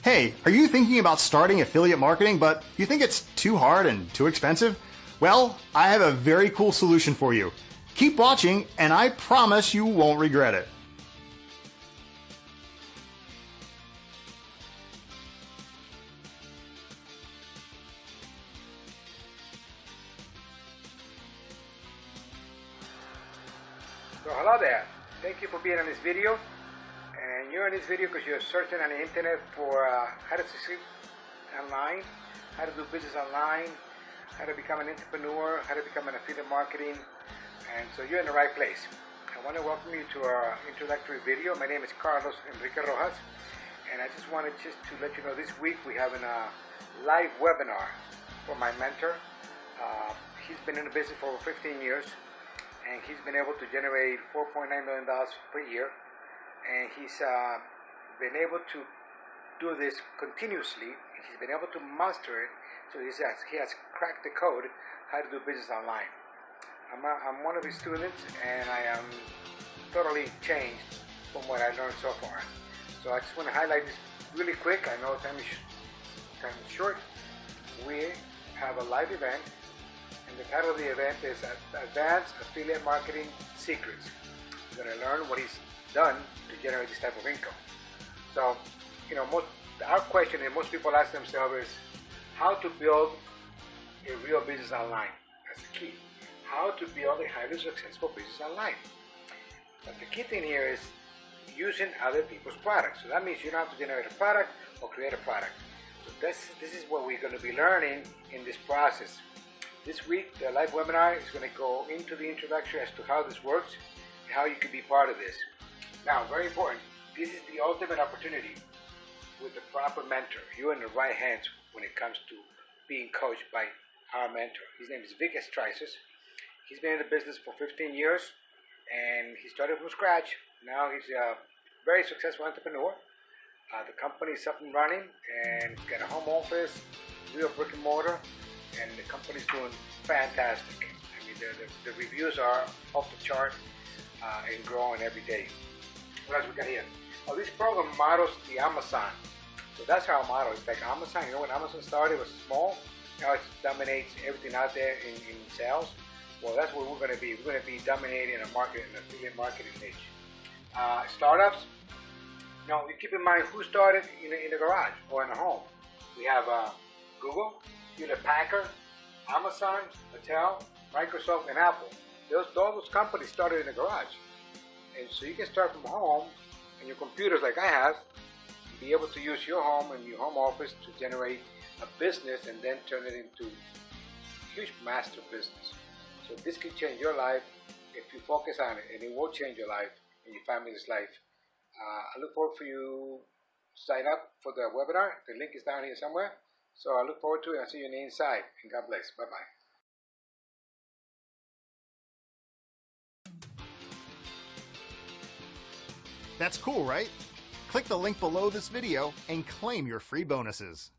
Hey, are you thinking about starting affiliate marketing, but you think it's too hard and too expensive? Well, I have a very cool solution for you. Keep watching, and I promise you won't regret it. So hello there, thank you for being on this video, and you're in this video because you're searching on the internet for how to succeed online, how to do business online, how to become an entrepreneur, how to become an affiliate marketing, and so you're in the right place. I want to welcome you to our introductory video. My name is Carlos Enrique Rojas, and I just wanted to let you know this week we have a live webinar for my mentor. He's been in the business for over 15 years. And he's been able to generate $4.9 million per year, and he's been able to do this continuously. He's been able to master it, so he has cracked the code how to do business online. I'm one of his students, and I am totally changed from what I learned so far. So I just want to highlight this really quick. I know time is short. We have a live event. And the title of the event is Advanced Affiliate Marketing Secrets. We're going to learn what he's done to generate this type of income. So, our question that most people ask themselves is how to build a real business online. That's the key. How to build a highly successful business online. But the key thing here is using other people's products. So that means you don't have to generate a product or create a product. So this is what we're going to be learning in this process. This week, the live webinar is going to go into the introduction as to how this works and how you can be part of this. Now, very important, this is the ultimate opportunity with the proper mentor. You're in the right hands when it comes to being coached by our mentor. His name is Vick Strizheus. He's been in the business for 15 years, and he started from scratch. Now he's a very successful entrepreneur. The company is up and running, and he's got a home office, real brick and mortar, and the company's doing fantastic. I mean, the reviews are off the chart and growing every day. What else we got here? Oh, this program models the Amazon. So that's our model. It's like Amazon. You know, when Amazon started, it was small. Now it dominates everything out there in sales. Well, that's what we're going to be. We're going to be dominating a market, an affiliate marketing niche. Startups. Now, you keep in mind who started in the garage or in the home. We have Google, Hewlett-Packard, Amazon, Mattel, Microsoft, and Apple. All those companies started in the garage. And so you can start from home and your computers like I have, be able to use your home and your home office to generate a business and then turn it into a huge master business. So this can change your life if you focus on it, and it will change your life and your family's life. I look forward for you to sign up for the webinar. The link is down here somewhere. So I look forward to it. I'll see you on the inside. And God bless. Bye-bye. That's cool, right? Click the link below this video and claim your free bonuses.